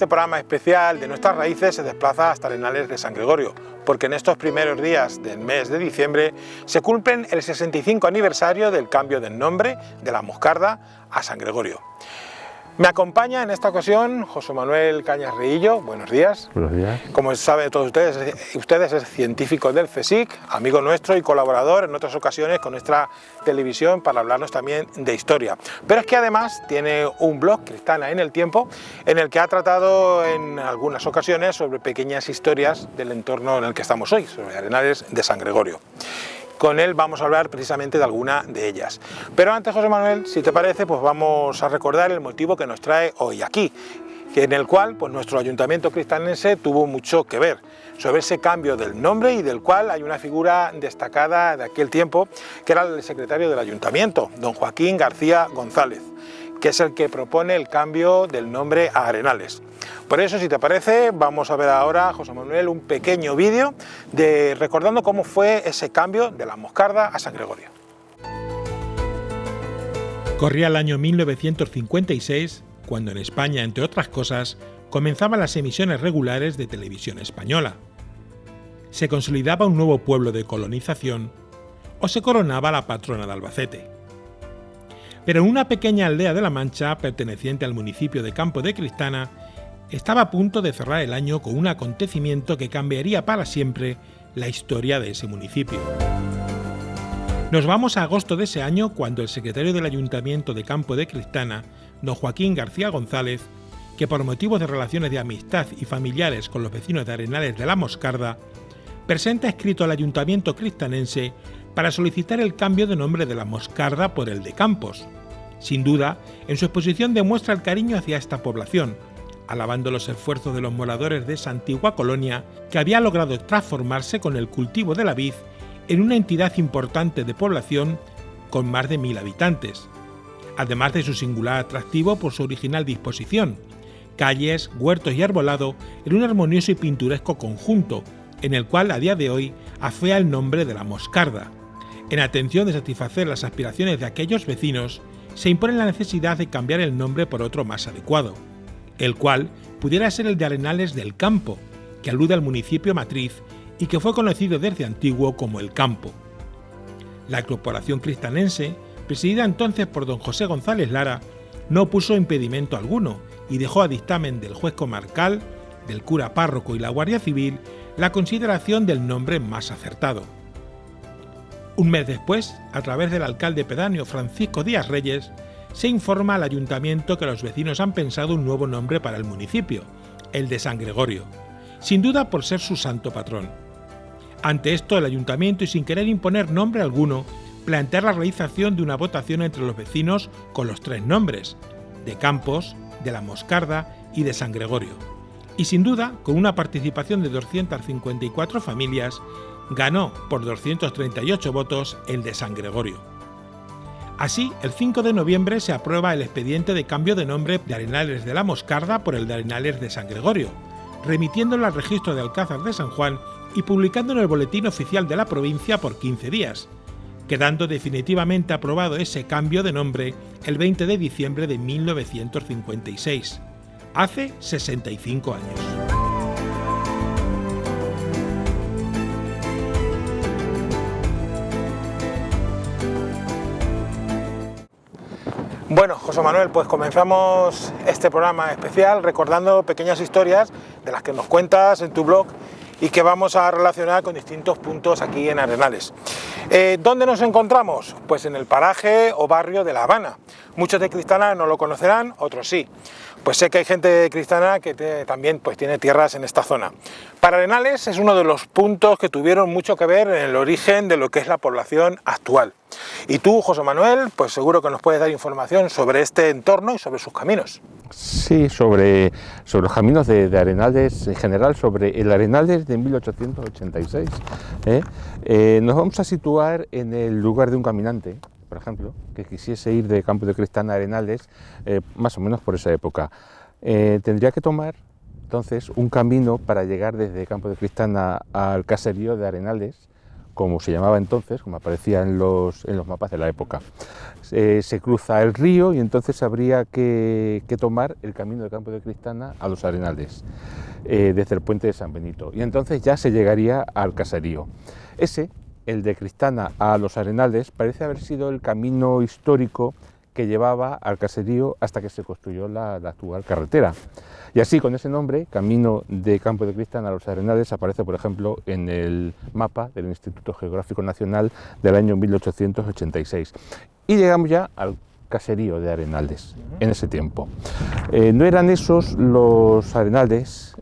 este programa especial de Nuestras Raíces se desplaza hasta Arenales de San Gregorio, porque en estos primeros días del mes de diciembre se cumplen el 65 aniversario del cambio del nombre de La Moscarda a San Gregorio. Me acompaña en esta ocasión José Manuel Cañas Reillo. Buenos días. Buenos días. Como saben todos ustedes es científico del CSIC, amigo nuestro y colaborador en otras ocasiones con nuestra televisión para hablarnos también de historia. Pero es que además tiene un blog, Cristana en el Tiempo, en el que ha tratado en algunas ocasiones sobre pequeñas historias del entorno en el que estamos hoy, sobre Arenales de San Gregorio. Con él vamos a hablar precisamente de alguna de ellas. Pero antes, José Manuel, si te parece, pues vamos a recordar el motivo que nos trae hoy aquí, en el cual pues, nuestro ayuntamiento cristanense tuvo mucho que ver sobre ese cambio del nombre y del cual hay una figura destacada de aquel tiempo, que era el secretario del ayuntamiento, don Joaquín García González, que es el que propone el cambio del nombre a Arenales. Por eso, si te parece, vamos a ver ahora, José Manuel, un pequeño vídeo recordando cómo fue ese cambio de La Moscarda a San Gregorio. Corría el año 1956, cuando en España, entre otras cosas, comenzaban las emisiones regulares de televisión española. Se consolidaba un nuevo pueblo de colonización o se coronaba la patrona de Albacete. Pero en una pequeña aldea de La Mancha, perteneciente al municipio de Campo de Cristana, estaba a punto de cerrar el año con un acontecimiento que cambiaría para siempre la historia de ese municipio. Nos vamos a agosto de ese año, cuando el secretario del Ayuntamiento de Campo de Cristana, don Joaquín García González, que por motivos de relaciones de amistad y familiares con los vecinos de Arenales de La Moscarda, presenta escrito al Ayuntamiento cristanense para solicitar el cambio de nombre de La Moscarda por el de Campos. Sin duda, en su exposición demuestra el cariño hacia esta población, alabando los esfuerzos de los moradores de esa antigua colonia que había logrado transformarse con el cultivo de la vid en una entidad importante de población con más de 1000 habitantes, además de su singular atractivo por su original disposición, calles, huertos y arbolado en un armonioso y pintoresco conjunto, en el cual a día de hoy afea el nombre de La Moscarda. En atención de satisfacer las aspiraciones de aquellos vecinos, se impone la necesidad de cambiar el nombre por otro más adecuado, el cual pudiera ser el de Arenales del Campo, que alude al municipio matriz y que fue conocido desde antiguo como El Campo. La corporación cristanense, presidida entonces por don José González Lara, no puso impedimento alguno y dejó a dictamen del juez comarcal, del cura párroco y la Guardia Civil la consideración del nombre más acertado. Un mes después, a través del alcalde pedáneo Francisco Díaz Reyes, se informa al ayuntamiento que los vecinos han pensado un nuevo nombre para el municipio, el de San Gregorio, sin duda por ser su santo patrón. Ante esto, el ayuntamiento, y sin querer imponer nombre alguno, plantea la realización de una votación entre los vecinos con los 3 nombres, de Campos, de La Moscarda y de San Gregorio. Y sin duda, con una participación de 254 familias, ganó por 238 votos el de San Gregorio. Así, el 5 de noviembre se aprueba el expediente de cambio de nombre de Arenales de La Moscarda por el de Arenales de San Gregorio, remitiéndolo al registro de Alcázar de San Juan y publicando en el Boletín Oficial de la provincia por 15 días, quedando definitivamente aprobado ese cambio de nombre el 20 de diciembre de 1956, hace 65 años. Bueno, José Manuel, pues comenzamos este programa especial recordando pequeñas historias de las que nos cuentas en tu blog y que vamos a relacionar con distintos puntos aquí en Arenales. ¿Dónde nos encontramos? Pues en el paraje o barrio de La Habana. Muchos de Cristana no lo conocerán, otros sí. Pues sé que hay gente de Cristana que también pues, tiene tierras en esta zona. Para Arenales es uno de los puntos que tuvieron mucho que ver en el origen de lo que es la población actual. Y tú, José Manuel, pues seguro que nos puedes dar información sobre este entorno y sobre sus caminos. Sí, sobre los caminos de Arenales, en general sobre el Arenales de 1886. Nos vamos a situar en el lugar de un caminante, por ejemplo, que quisiese ir de Campo de Cristana a Arenales, más o menos por esa época. Tendría que tomar entonces un camino para llegar desde Campo de Cristana al caserío de Arenales, como se llamaba entonces, como aparecía en los mapas de la época. Se cruza el río y entonces habría que tomar el camino del Campo de Cristana a los Arenales, desde el puente de San Benito, y entonces ya se llegaría al caserío. El de Cristana a los Arenales, parece haber sido el camino histórico que llevaba al caserío hasta que se construyó la actual carretera. Y así, con ese nombre, Camino de Campo de Cristana a los Arenales, aparece, por ejemplo, en el mapa del Instituto Geográfico Nacional del año 1886. Y llegamos ya al caserío de Arenales, en ese tiempo. No eran esos los Arenales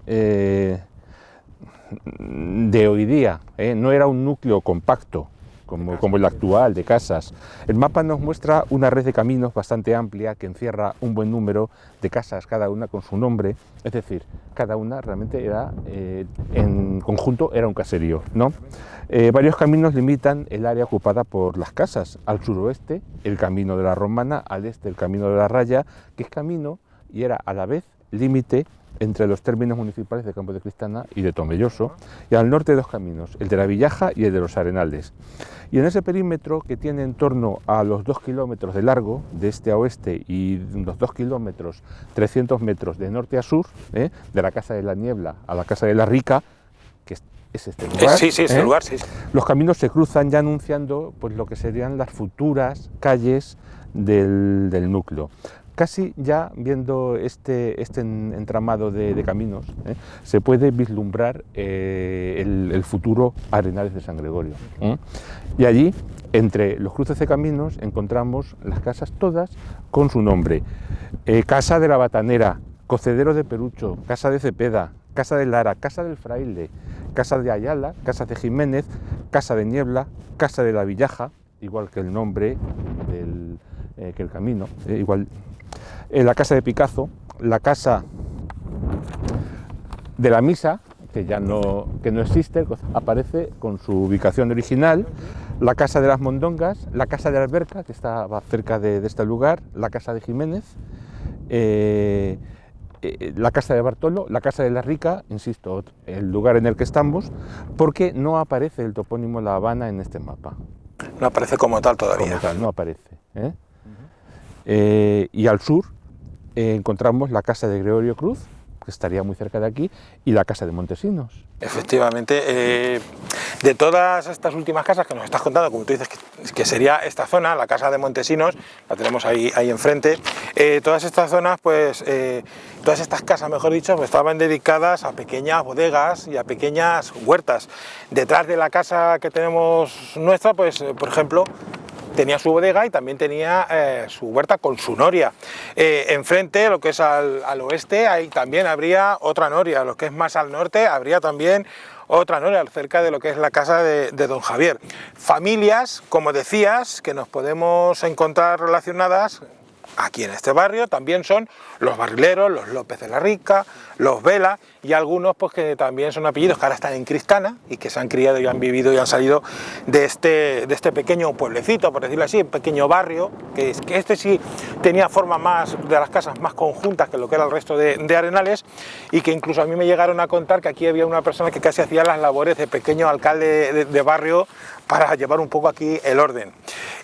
de hoy día, no era un núcleo compacto como el actual de casas. El mapa nos muestra una red de caminos bastante amplia que encierra un buen número de casas, cada una con su nombre, es decir, cada una realmente era, en conjunto era un caserío, ¿no? Varios caminos limitan el área ocupada por las casas. Al suroeste, el Camino de la Romana, al este, el Camino de la Raya, que es camino y era a la vez límite entre los términos municipales de Campo de Cristana y de Tomelloso, y al norte dos caminos, el de la Villaja y el de los Arenales. Y en ese perímetro, que tiene en torno a los 2 kilómetros de largo, de este a oeste, y los 2 kilómetros, 300 metros de norte a sur, de la Casa de la Niebla a la Casa de la Rica, que es este lugar. Sí, este lugar, sí. Los caminos se cruzan ya anunciando pues, lo que serían las futuras calles del núcleo. Casi ya viendo este entramado de caminos, se puede vislumbrar el futuro Arenales de San Gregorio. Y allí, entre los cruces de caminos, encontramos las casas todas con su nombre. Casa de la Batanera, Cocedero de Perucho, Casa de Cepeda, Casa de Lara, Casa del Fraile, Casa de Ayala, Casa de Jiménez, Casa de Niebla, Casa de la Villaja, igual que el nombre que el camino, igual. La Casa de Picazo, la Casa de la Misa, que no existe, aparece con su ubicación original, la Casa de las Mondongas, la Casa de la Alberca, que estaba cerca de este lugar, la Casa de Jiménez, la Casa de Bartolo, la Casa de la Rica, insisto, el lugar en el que estamos, porque no aparece el topónimo La Habana en este mapa. No aparece como tal todavía. Como tal, no aparece. Y al sur encontramos la Casa de Gregorio Cruz, que estaría muy cerca de aquí, y la Casa de Montesinos. Efectivamente, de todas estas últimas casas que nos estás contando, como tú dices, que sería esta zona, la Casa de Montesinos, la tenemos ahí enfrente, todas estas zonas, pues, todas estas casas, mejor dicho, pues, estaban dedicadas a pequeñas bodegas y a pequeñas huertas. Detrás de la casa que tenemos nuestra, pues, por ejemplo, tenía su bodega y también tenía su huerta con su noria. Enfrente, lo que es al oeste, ahí también habría otra noria. Lo que es más al norte, habría también otra noria, cerca de lo que es la casa de don Javier. Familias, como decías, que nos podemos encontrar relacionadas aquí en este barrio, también son los barrileros, los López de la Rica, los Vela y algunos pues que también son apellidos que ahora están en Cristana y que se han criado y han vivido y han salido de este pequeño pueblecito, por decirlo así, un pequeño barrio, que este sí tenía forma más de las casas más conjuntas que lo que era el resto de Arenales, y que incluso a mí me llegaron a contar que aquí había una persona que casi hacía las labores de pequeño alcalde de barrio para llevar un poco aquí el orden.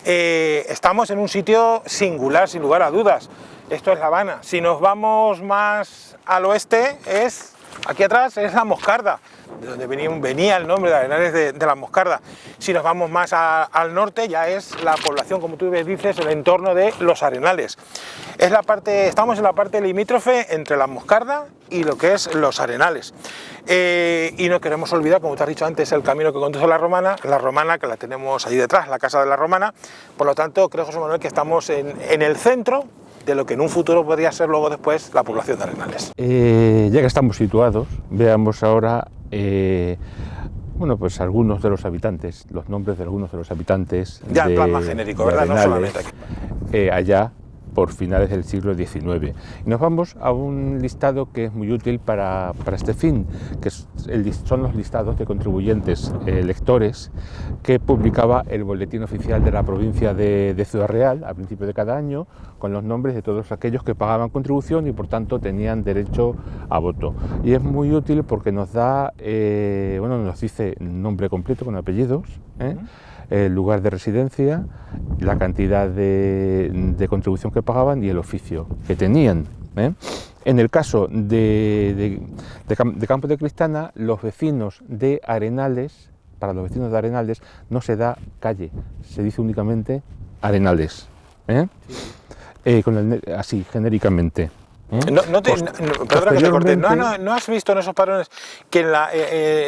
Estamos en un sitio singular, sin lugar a dudas. Esto es La Habana. Si nos vamos más al oeste, aquí atrás es La Moscarda, de donde venía el nombre de Arenales de La Moscarda. Si nos vamos más al norte, ya es la población, como tú dices, el entorno de Los Arenales. Estamos en la parte limítrofe entre La Moscarda y lo que es Los Arenales. Y no queremos olvidar, como te has dicho antes, el camino que conduce a la Romana, que la tenemos ahí detrás, la Casa de la Romana. Por lo tanto, creo, José Manuel, que estamos en el centro de lo que en un futuro podría ser luego después la población de Arenales. Ya que estamos situados, veamos ahora bueno, pues algunos de los habitantes, los nombres de algunos de los habitantes. Ya el plan más genérico, ¿verdad? Arenales, no solamente aquí. Allá por finales del siglo XIX. Y nos vamos a un listado que es muy útil para este fin, que son los listados de contribuyentes lectores que publicaba el Boletín Oficial de la provincia de Ciudad Real a principio de cada año, con los nombres de todos aquellos que pagaban contribución y por tanto tenían derecho a voto. Y es muy útil porque nos da, nos dice nombre completo con apellidos, el lugar de residencia, la cantidad de contribución que pagaban y el oficio que tenían. En el caso de Campo de Cristana, los vecinos de Arenales, para los vecinos de Arenales no se da calle, se dice únicamente Arenales, así genéricamente. Perdona que te corte. ¿No has visto en esos padrones que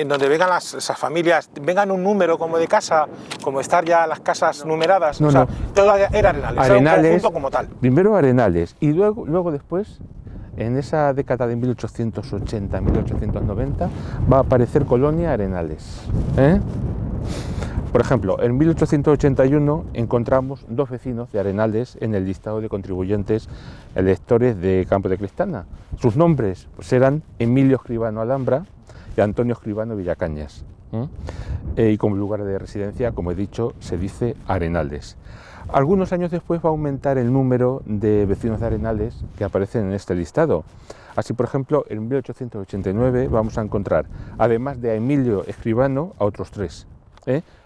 en donde vengan esas familias, vengan un número como de casa, como estar ya las casas numeradas? No. Todo era Arenales, era un conjunto como tal. Primero Arenales y luego después, en esa década de 1880-1890, va a aparecer Colonia Arenales. Por ejemplo, en 1881 encontramos 2 vecinos de Arenales en el listado de contribuyentes electores de Campo de Cristana. Sus nombres eran Emilio Escribano Alhambra y Antonio Escribano Villacañas. Y como lugar de residencia, como he dicho, se dice Arenales. Algunos años después va a aumentar el número de vecinos de Arenales que aparecen en este listado. Así, por ejemplo, en 1889 vamos a encontrar, además de a Emilio Escribano, a otros 3.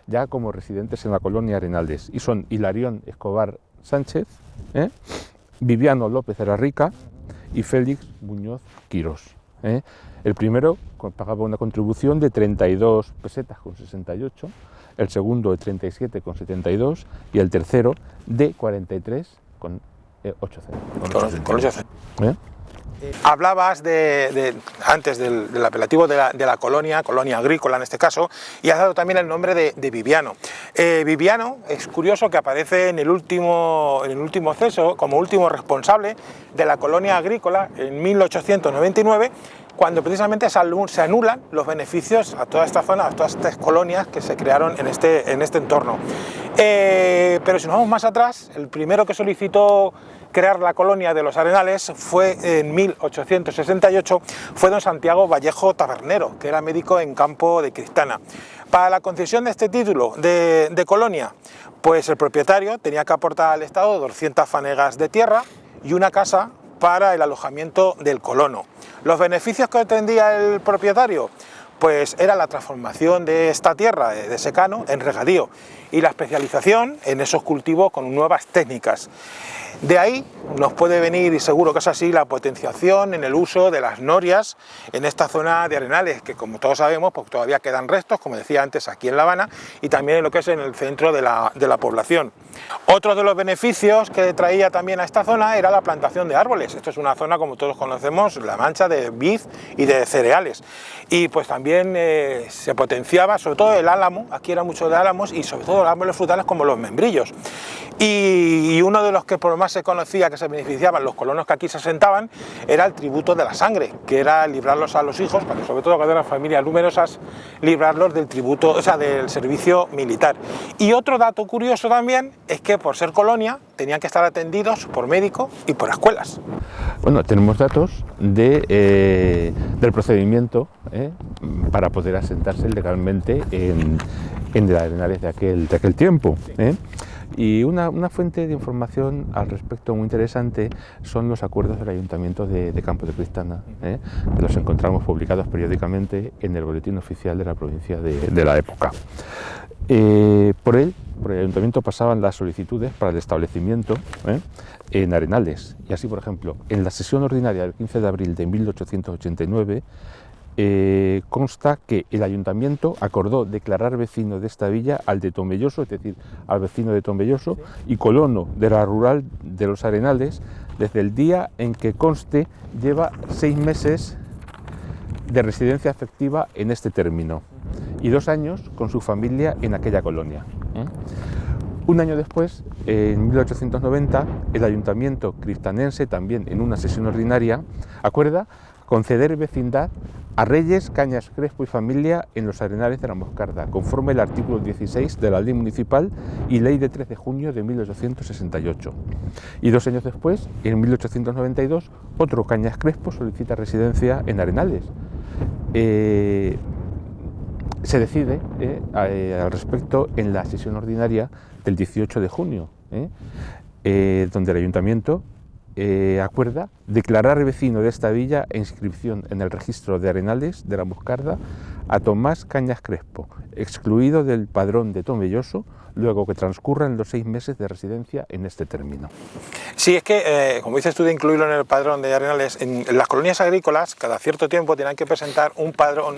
Ya como residentes en la colonia Arenales, y son Hilarión Escobar Sánchez, Viviano López de la Rica y Félix Muñoz Quirós. El primero pagaba una contribución de 32 pesetas con 68, el segundo de 37 con 72 y el tercero de 43 con 8 centavos. Hablabas antes del apelativo de la colonia agrícola en este caso, y has dado también el nombre de Viviano. Viviano es curioso que aparece en el último censo como último responsable de la colonia agrícola en 1899, cuando precisamente se anulan los beneficios a toda esta zona, a todas estas colonias que se crearon en este entorno. Pero si nos vamos más atrás, el primero que solicitó crear la colonia de los Arenales fue en 1868, fue don Santiago Vallejo Tabernero, que era médico en Campo de Cristana. Para la concesión de este título de colonia, pues el propietario tenía que aportar al Estado 200 fanegas de tierra y una casa para el alojamiento del colono. ¿Los beneficios que obtendría el propietario? Pues era la transformación de esta tierra de secano en regadío y la especialización en esos cultivos con nuevas técnicas. De ahí nos puede venir, y seguro que es así, la potenciación en el uso de las norias en esta zona de Arenales, que como todos sabemos, pues todavía quedan restos, como decía antes, aquí en La Habana, y también en lo que es en el centro de la población. Otro de los beneficios que traía también a esta zona era la plantación de árboles. Esto es una zona, como todos conocemos, La Mancha, de vid y de cereales. Y pues también se potenciaba, sobre todo el álamo, aquí era mucho de álamos, y sobre todo los árboles frutales como los membrillos. Y uno de los que por lo más se conocía que se beneficiaban los colonos que aquí se asentaban era el tributo de la sangre, que era librarlos a los hijos, para que sobre todo cuando eran familias numerosas, librarlos del tributo, o sea, del servicio militar. Y otro dato curioso también es que por ser colonia tenían que estar atendidos por médicos y por escuelas. Bueno, tenemos datos del procedimiento para poder asentarse legalmente en Arenales de aquel tiempo. Y una fuente de información al respecto muy interesante son los acuerdos del Ayuntamiento de Campo de Cristana, que los encontramos publicados periódicamente en el Boletín Oficial de la provincia de la época. Por el Ayuntamiento pasaban las solicitudes para el establecimiento en Arenales. Y así, por ejemplo, en la sesión ordinaria del 15 de abril de 1889, consta que el Ayuntamiento acordó declarar vecino de esta villa al de Tomelloso, es decir, al vecino de Tomelloso, y colono de la rural de los Arenales, desde el día en que conste lleva 6 meses de residencia efectiva en este término y 2 años con su familia en aquella colonia. Un año después, en 1890, el ayuntamiento cristanense, también en una sesión ordinaria, acuerda conceder vecindad a Reyes, Cañas Crespo y familia en los Arenales de la Moscarda, conforme al artículo 16 de la Ley Municipal y Ley de 13 de junio de 1868. Y 2 años después, en 1892, otro Cañas Crespo solicita residencia en Arenales. Se decide al respecto en la sesión ordinaria del 18 de junio, donde el ayuntamiento acuerda declarar vecino de esta villa e inscripción en el registro de Arenales de la Moscarda a Tomás Cañas Crespo, excluido del padrón de Tomelloso, luego que transcurran los 6 meses de residencia en este término. Sí, es que, como dices tú, de incluirlo en el padrón de Arenales, en las colonias agrícolas, cada cierto tiempo tenían que presentar un padrón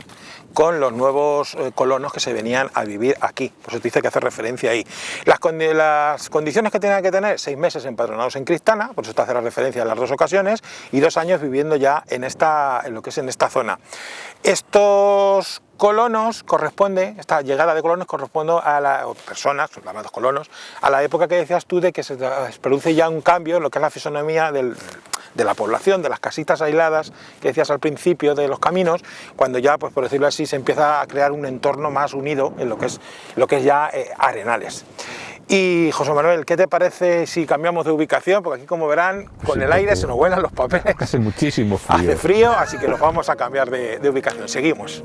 con los nuevos colonos que se venían a vivir aquí. Por eso te dice que hace referencia ahí. Las condiciones que tenían que tener: 6 meses empadronados en Cristana, por eso te hace la referencia en las 2 ocasiones, y 2 años viviendo ya en lo que es en esta zona. Estos colonos esta llegada de colonos corresponde a las personas, llamados colonos, a la época que decías tú de que se produce ya un cambio en lo que es la fisonomía de la población, de las casitas aisladas que decías al principio de los caminos, cuando ya, pues por decirlo así, se empieza a crear un entorno más unido en lo que es ya Arenales. Y José Manuel, ¿qué te parece si cambiamos de ubicación? Porque aquí, como verán, con el aire se nos vuelan los papeles. Hace muchísimo frío. Hace frío, así que nos vamos a cambiar de ubicación. Seguimos.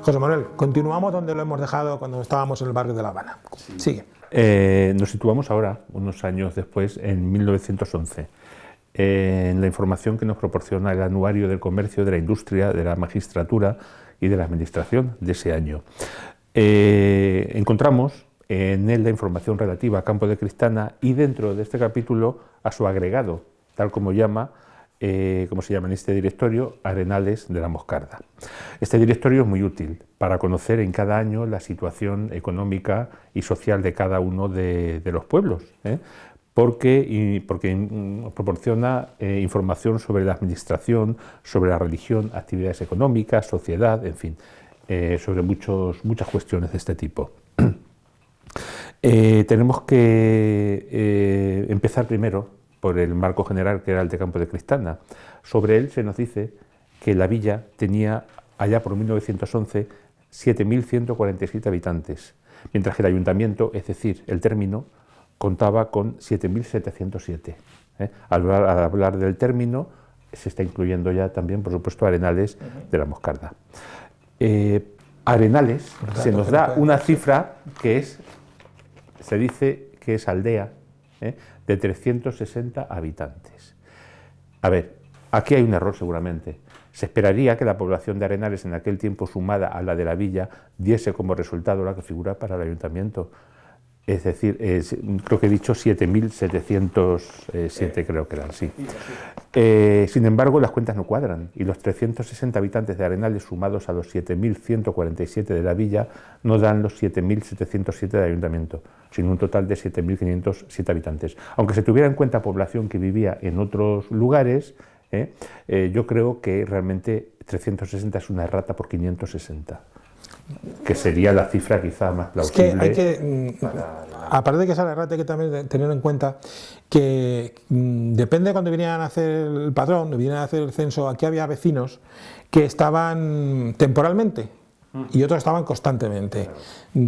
José Manuel, continuamos donde lo hemos dejado cuando estábamos en el barrio de La Habana. Sí. Sigue. Nos situamos ahora, unos años después, en 1911, en la información que nos proporciona el Anuario del Comercio, de la Industria, de la Magistratura y de la Administración de ese año. Encontramos en él la información relativa a Campo de Cristana y dentro de este capítulo a su agregado, tal como se llama en este directorio, Arenales de la Moscarda. Este directorio es muy útil para conocer en cada año la situación económica y social de cada uno de los pueblos, porque proporciona información sobre la administración, sobre la religión, actividades económicas, sociedad, en fin, sobre muchas cuestiones de este tipo. Tenemos que empezar primero por el marco general, que era el de Campo de Cristana. Sobre él se nos dice que la villa tenía, allá por 1911, 7.147 habitantes, mientras que el ayuntamiento, es decir, el término, contaba con 7.707. Al hablar del término, se está incluyendo ya también, por supuesto, Arenales de la Moscarda. Arenales se nos da una cifra que se dice que es aldea, de 360 habitantes. A ver, aquí hay un error seguramente. Se esperaría que la población de Arenales en aquel tiempo, sumada a la de la villa, diese como resultado la que figura para el ayuntamiento. Es decir, creo que he dicho 7.707, creo que eran, sí. Sin embargo, las cuentas no cuadran y los 360 habitantes de Arenales sumados a los 7.147 de la villa no dan los 7.707 del ayuntamiento, sino un total de 7.507 habitantes. Aunque se tuviera en cuenta población que vivía en otros lugares, yo creo que realmente 360 es una errata por 560. Que sería la cifra quizá más plausible. Es que aparte de que esa errata, hay que también tener en cuenta que depende de cuando vinieran a hacer el padrón, vinieran a hacer el censo, aquí había vecinos que estaban temporalmente y otros estaban constantemente.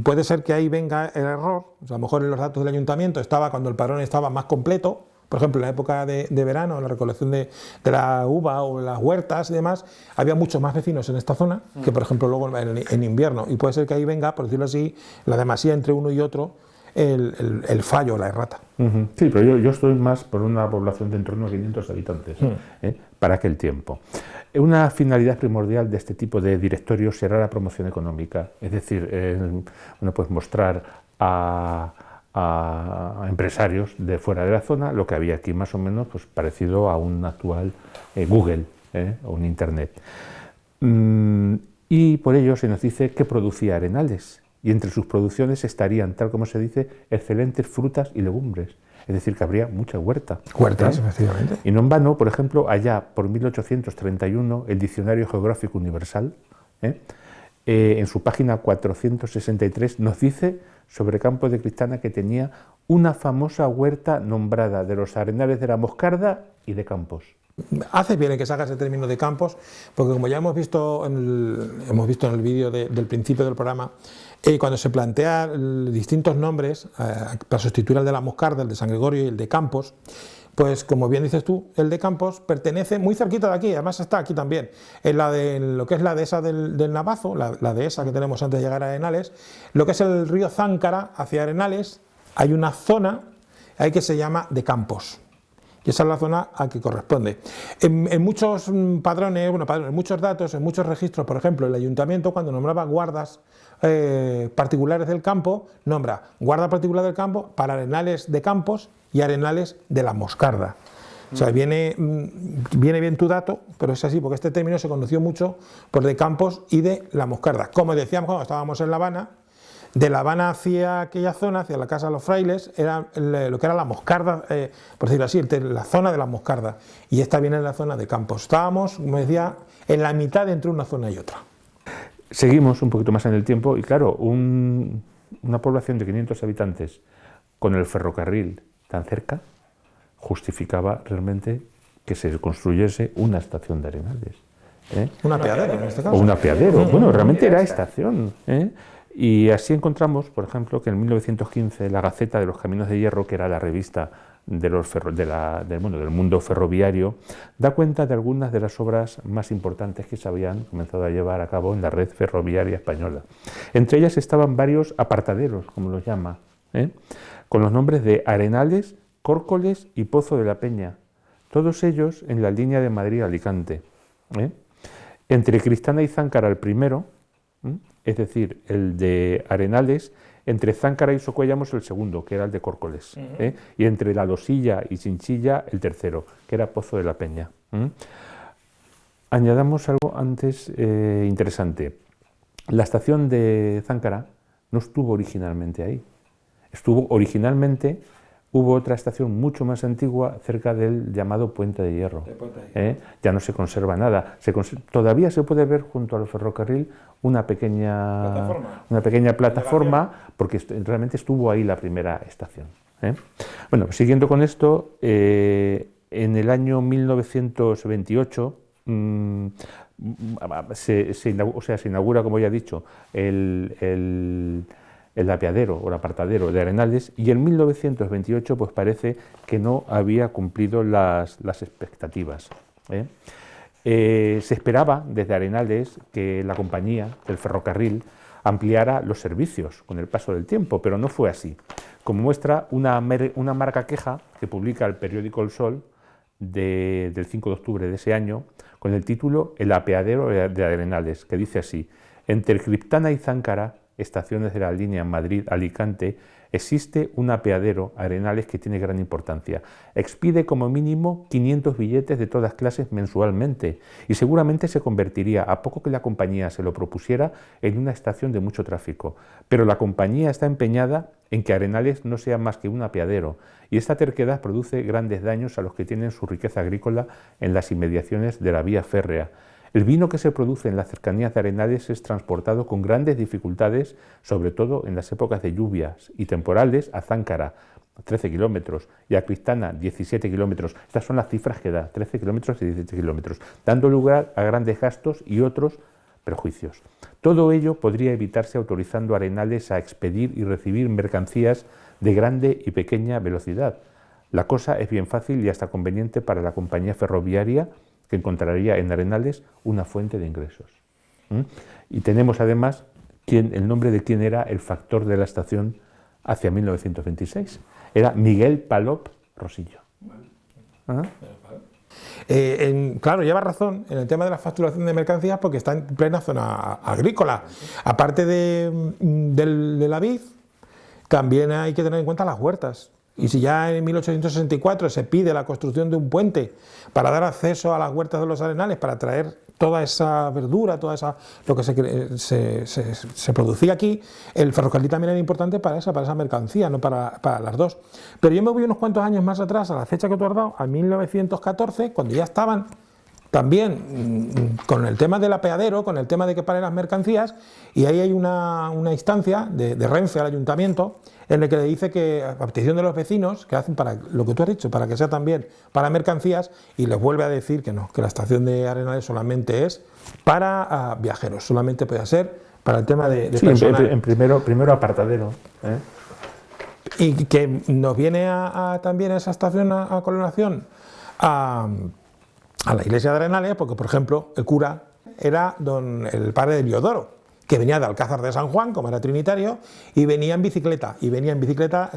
Puede ser que ahí venga el error, a lo mejor en los datos del ayuntamiento estaba cuando el padrón estaba más completo. Por ejemplo, en la época de verano, la recolección de la uva o las huertas y demás, había muchos más vecinos en esta zona que, por ejemplo, luego en invierno. Y puede ser que ahí venga, por decirlo así, la demasía entre uno y otro, el fallo, la errata. Sí, pero yo estoy más por una población de en torno a 500 habitantes para aquel tiempo. Una finalidad primordial de este tipo de directorios será la promoción económica, es decir, pues mostrar a a empresarios de fuera de la zona, lo que había aquí más o menos pues, parecido a un actual Google o un Internet. Y por ello se nos dice que producía Arenales, y entre sus producciones estarían, tal como se dice, excelentes frutas y legumbres. Es decir, que habría mucha huerta. Huertas, efectivamente. Y no en vano, por ejemplo, allá por 1831, el Diccionario Geográfico Universal, en su página 463, nos dice sobre Campos de Cristana que tenía una famosa huerta nombrada de los Arenales de la Moscarda y de Campos. Haces bien en que sacas el término de campos, porque como ya hemos visto en el vídeo del principio del programa, cuando se plantean distintos nombres para sustituir al de la Moscarda, el de San Gregorio y el de Campos, pues como bien dices tú, el de Campos pertenece muy cerquita de aquí, además está aquí también, en lo que es la dehesa del Navazo, la dehesa que tenemos antes de llegar a Arenales, lo que es el río Záncara hacia Arenales, hay una zona ahí que se llama de Campos. Y esa es la zona a que corresponde. En muchos padrones, en muchos datos, en muchos registros, por ejemplo, el ayuntamiento cuando nombraba guardas particulares del campo, nombra guarda particular del campo para Arenales de Campos y Arenales de la Moscarda. O sea, viene bien tu dato, pero es así, porque este término se conoció mucho por de Campos y de la Moscarda. Como decíamos cuando estábamos en La Habana, de La Habana hacia aquella zona, hacia la Casa de los Frailes, era lo que era la Moscarda, por decirlo así, la zona de la Moscarda, y esta viene en la zona de Campos. Estábamos, como decía, en la mitad entre una zona y otra. Seguimos un poquito más en el tiempo y claro, una población de 500 habitantes con el ferrocarril tan cerca justificaba realmente que se construyese una estación de Arenales. Un apeadero, en este caso. O un apeadero. Bueno, realmente era estación. Y así encontramos, por ejemplo, que en 1915 la Gaceta de los Caminos de Hierro, que era la revista del mundo ferroviario, da cuenta de algunas de las obras más importantes que se habían comenzado a llevar a cabo en la red ferroviaria española. Entre ellas estaban varios apartaderos, como los llama, con los nombres de Arenales, Córcoles y Pozo de la Peña, todos ellos en la línea de Madrid-Alicante. Entre Cristana y Záncara el primero, es decir, el de Arenales, entre Záncara y Socuellamos el segundo, que era el de Córcoles, y entre La Dosilla y Chinchilla el tercero, que era Pozo de la Peña. Añadamos algo antes interesante. La estación de Záncara no estuvo originalmente ahí. Hubo otra estación mucho más antigua cerca del llamado Puente de Hierro. Ya no se conserva nada. Todavía se puede ver junto al ferrocarril una pequeña plataforma porque realmente estuvo ahí la primera estación. Bueno, siguiendo con esto, en el año 1928 se inaugura, como ya he dicho, el apeadero o el apartadero de Arenales, y en 1928 pues parece que no había cumplido las expectativas. Se esperaba desde Arenales que la compañía del ferrocarril ampliara los servicios con el paso del tiempo, pero no fue así. Como muestra una amarga queja que publica el periódico El Sol del 5 de octubre de ese año, con el título El apeadero de Arenales, que dice así: entre Cristana y Záncara, estaciones de la línea Madrid-Alicante, existe un apeadero, Arenales, que tiene gran importancia. Expide como mínimo 500 billetes de todas clases mensualmente y seguramente se convertiría, a poco que la compañía se lo propusiera, en una estación de mucho tráfico. Pero la compañía está empeñada en que Arenales no sea más que un apeadero, y esta terquedad produce grandes daños a los que tienen su riqueza agrícola en las inmediaciones de la vía férrea. El vino que se produce en las cercanías de Arenales es transportado con grandes dificultades, sobre todo en las épocas de lluvias y temporales, a Záncara, 13 kilómetros, y a Cristana, 17 kilómetros. Estas son las cifras que da, 13 kilómetros y 17 kilómetros, dando lugar a grandes gastos y otros perjuicios. Todo ello podría evitarse autorizando a Arenales a expedir y recibir mercancías de grande y pequeña velocidad. La cosa es bien fácil y hasta conveniente para la compañía ferroviaria, que encontraría en Arenales una fuente de ingresos. Y tenemos además el nombre de quién era el factor de la estación hacia 1926. Era Miguel Palop Rosillo. Claro, lleva razón en el tema de la facturación de mercancías, porque está en plena zona agrícola. Aparte de la vid, también hay que tener en cuenta las huertas. Y si ya en 1864 se pide la construcción de un puente para dar acceso a las huertas de los Arenales, para traer toda esa verdura, lo que se producía aquí, el ferrocarril también era importante para esa mercancía, no para las dos. Pero yo me voy unos cuantos años más atrás, a la fecha que tú has dado, a 1914, cuando ya estaban también con el tema del apeadero, con el tema de que paren las mercancías, y ahí hay una instancia de Renfe al ayuntamiento en la que le dice que a petición de los vecinos, que hacen para lo que tú has dicho, para que sea también para mercancías, y les vuelve a decir que no, que la estación de Arenales solamente es para viajeros, solamente puede ser para el tema de sí, personal. En primero apartadero. Y que nos viene también esa estación a colación a la iglesia de Arenales, porque por ejemplo el cura era el padre de Biodoro, que venía de Alcázar de San Juan, como era trinitario, y venía en bicicleta,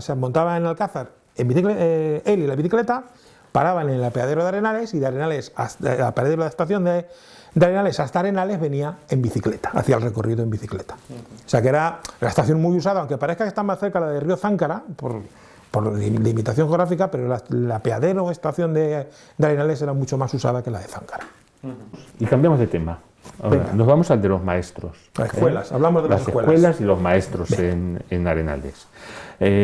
se montaba en el Alcázar, él y la bicicleta, paraban en el apeadero de Arenales, y de Arenales hasta el apeadero de la estación de Arenales hasta Arenales venía en bicicleta, hacía el recorrido en bicicleta. O sea que era la estación muy usada, aunque parezca que está más cerca la de Río Záncara, por limitación geográfica, pero la apeadero o estación de Arenales era mucho más usada que la de Záncara. Y cambiamos de tema. Ahora, nos vamos al de los maestros. Las escuelas, hablamos de las escuelas y los maestros en Arenales.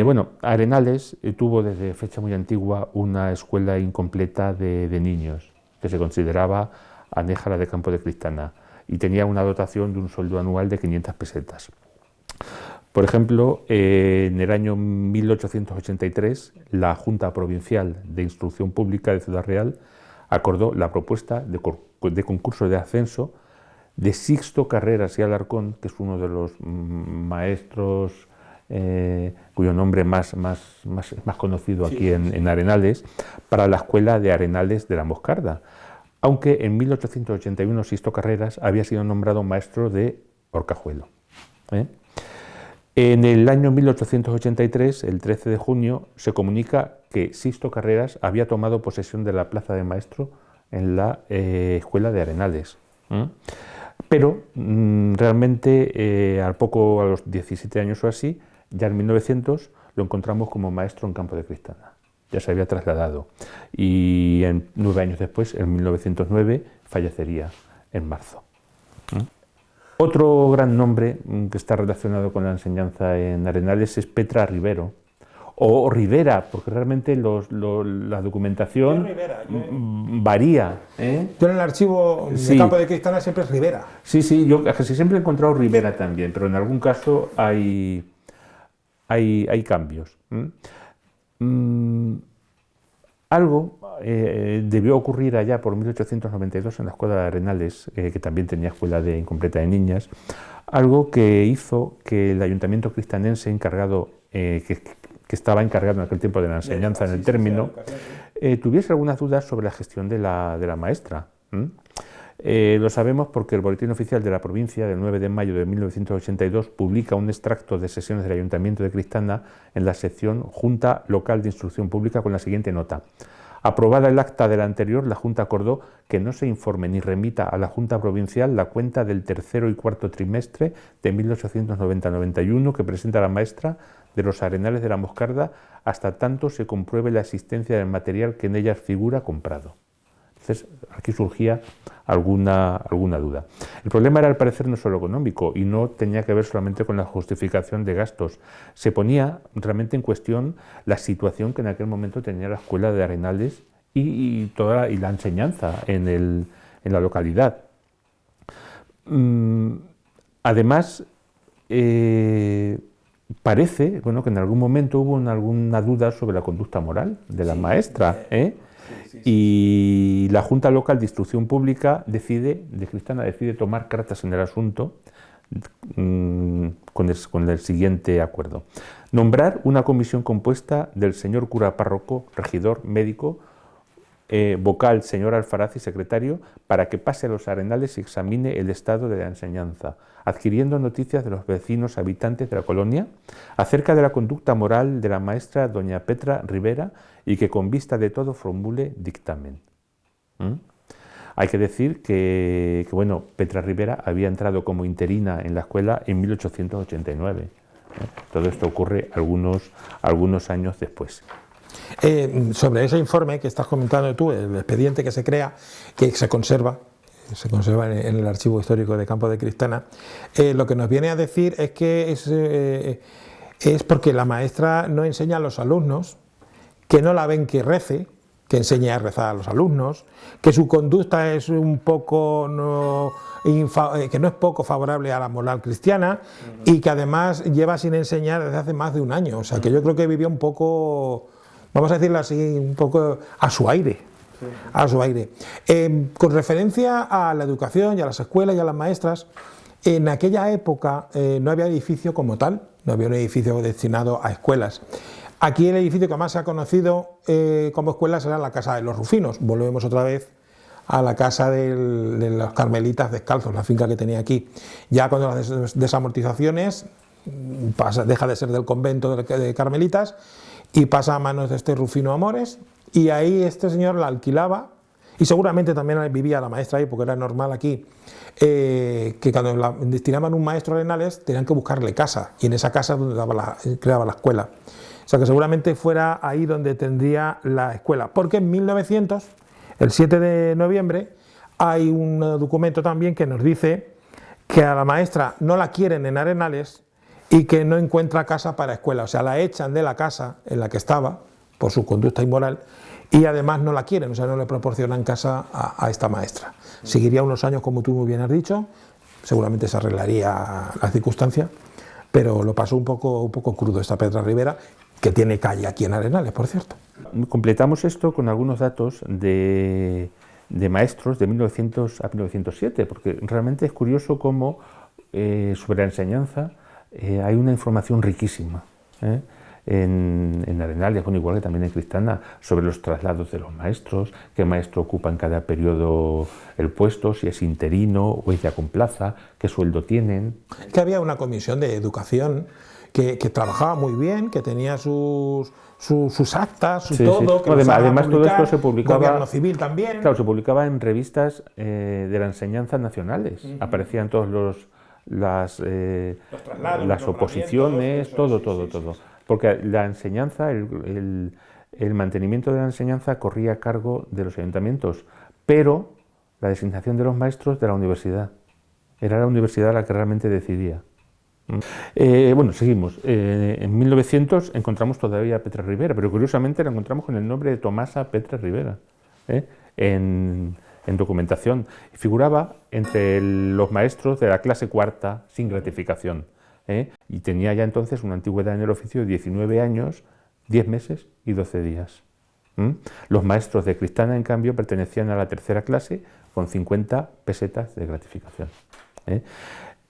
Bueno, Arenales tuvo desde fecha muy antigua una escuela incompleta de niños, que se consideraba aneja a la de Campo de Cristana, y tenía una dotación de un sueldo anual de 500 pesetas. Por ejemplo, en el año 1883, la Junta Provincial de Instrucción Pública de Ciudad Real acordó la propuesta de concurso de ascenso de Sixto Carreras y Alarcón, que es uno de los maestros cuyo nombre más conocido aquí en Arenales, para la Escuela de Arenales de la Moscarda, aunque en 1881 Sixto Carreras había sido nombrado maestro de Horcajuelo. En el año 1883, el 13 de junio, se comunica que Sixto Carreras había tomado posesión de la plaza de maestro en la Escuela de Arenales. Pero realmente a los 17 años o así, ya en 1900 lo encontramos como maestro en Campo de Cristana. Ya se había trasladado y 9 años después, en 1909, fallecería en marzo. Otro gran nombre que está relacionado con la enseñanza en Arenales es Petra Rivero, o Rivera, porque realmente la documentación varía. Yo en el archivo de Campo de Cristana siempre es Rivera. Sí, yo casi siempre he encontrado Rivera también, pero en algún caso hay cambios. Algo debió ocurrir allá por 1892 en la Escuela de Arenales, que también tenía escuela incompleta de niñas, algo que hizo que el ayuntamiento cristanense que estaba encargado en aquel tiempo de la enseñanza en el término, tuviese algunas dudas sobre la gestión de la maestra. Lo sabemos porque el Boletín Oficial de la Provincia del 9 de mayo de 1982 publica un extracto de sesiones del Ayuntamiento de Cristana en la sección Junta Local de Instrucción Pública con la siguiente nota. Aprobada el acta de la anterior, la Junta acordó que no se informe ni remita a la Junta Provincial la cuenta del tercero y cuarto trimestre de 1890-91 que presenta la maestra de los Arenales de la Moscarda hasta tanto se compruebe la existencia del material que en ellas figura comprado. Entonces, aquí surgía alguna duda. El problema era, al parecer, no solo económico y no tenía que ver solamente con la justificación de gastos. Se ponía realmente en cuestión la situación que en aquel momento tenía la Escuela de Arenales y la enseñanza en la localidad. Además, parece que en algún momento hubo alguna duda sobre la conducta moral de la maestra. Y la Junta Local de Instrucción Pública de Cristana decide tomar cartas en el asunto con el siguiente acuerdo. Nombrar una comisión compuesta del señor cura párroco, regidor, médico, vocal, señor Alfaraz y secretario, para que pase a los Arenales y examine el estado de la enseñanza, adquiriendo noticias de los vecinos habitantes de la colonia acerca de la conducta moral de la maestra doña Petra Rivera y que con vista de todo formule dictamen. Hay que decir que Petra Rivera había entrado como interina en la escuela en 1889. Todo esto ocurre algunos años después. Sobre ese informe que estás comentando tú, el expediente que se crea, que se conserva en el Archivo Histórico de Campo de Cristana, lo que nos viene a decir es que es porque la maestra no enseña a los alumnos, que no la ven que rece, que enseñe a rezar a los alumnos, que su conducta es un poco que no es poco favorable a la moral cristiana y que además lleva sin enseñar desde hace más de un año. O sea, que yo creo que vivía un poco, vamos a decirlo así, un poco a su aire. A su aire. Con referencia a la educación y a las escuelas y a las maestras, en aquella época no había edificio como tal, no había un edificio destinado a escuelas. Aquí el edificio que más se ha conocido como escuela será la Casa de los Rufinos. Volvemos otra vez a la casa de los carmelitas descalzos, la finca que tenía aquí. Ya cuando las desamortizaciones deja de ser del convento de carmelitas y pasa a manos de este Rufino Amores, y ahí este señor la alquilaba, y seguramente también vivía la maestra ahí, porque era normal aquí, que cuando destinaban un maestro a Arenales tenían que buscarle casa, y en esa casa es donde creaba la escuela. O sea que seguramente fuera ahí donde tendría la escuela, porque en 1900, el 7 de noviembre, hay un documento también que nos dice que a la maestra no la quieren en Arenales y que no encuentra casa para escuela, o sea, la echan de la casa en la que estaba por su conducta inmoral y además no la quieren, o sea, no le proporcionan casa a esta maestra. Seguiría unos años, como tú muy bien has dicho, seguramente se arreglaría la circunstancia, pero lo pasó un poco crudo esta Petra Rivera, que tiene calle aquí en Arenales, por cierto. Completamos esto con algunos datos de maestros de 1900 a 1907, porque realmente es curioso cómo sobre la enseñanza hay una información riquísima en Arenales, bueno, igual que también en Cristana, sobre los traslados de los maestros, qué maestro ocupa en cada periodo el puesto, si es interino o es ya con plaza, qué sueldo tienen. Que había una comisión de educación que trabajaba muy bien, que tenía sus actas, todo, sí. que Además todo esto se publicaba, gobierno civil también. Claro, se publicaba en revistas de la enseñanza nacionales, aparecían todos las oposiciones, todo. Porque la enseñanza, el mantenimiento de la enseñanza corría a cargo de los ayuntamientos, pero la designación de los maestros de la universidad. Era la universidad la que realmente decidía. Bueno, seguimos. En 1900 encontramos todavía a Petra Rivera, pero curiosamente la encontramos con el nombre de Tomasa Petra Rivera en documentación. Figuraba entre los maestros de la clase cuarta sin gratificación. Y tenía ya entonces una antigüedad en el oficio de 19 años, 10 meses y 12 días. Los maestros de Cristana, en cambio, pertenecían a la tercera clase con 50 pesetas de gratificación.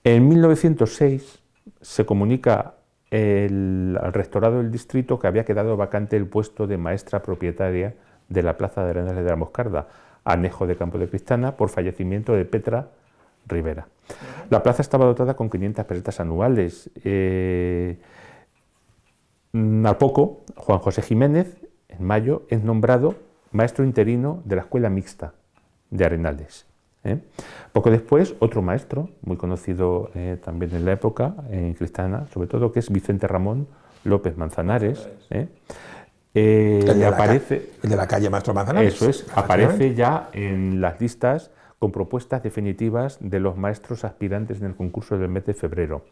En 1906 se comunica al rectorado del distrito que había quedado vacante el puesto de maestra propietaria de la plaza de Arenales de la Moscarda, anejo de Campo de Cristana, por fallecimiento de Petra Rivera. La plaza estaba dotada con 500 pesetas anuales. Al poco, Juan José Jiménez, en mayo, es nombrado maestro interino de la escuela mixta de Arenales. Poco después, otro maestro, muy conocido también en la época, en Cristana, sobre todo, que es Vicente Ramón López Manzanares. El de la calle Maestro Manzanares. Eso es, aparece ya en las listas con propuestas definitivas de los maestros aspirantes en el concurso del mes de febrero.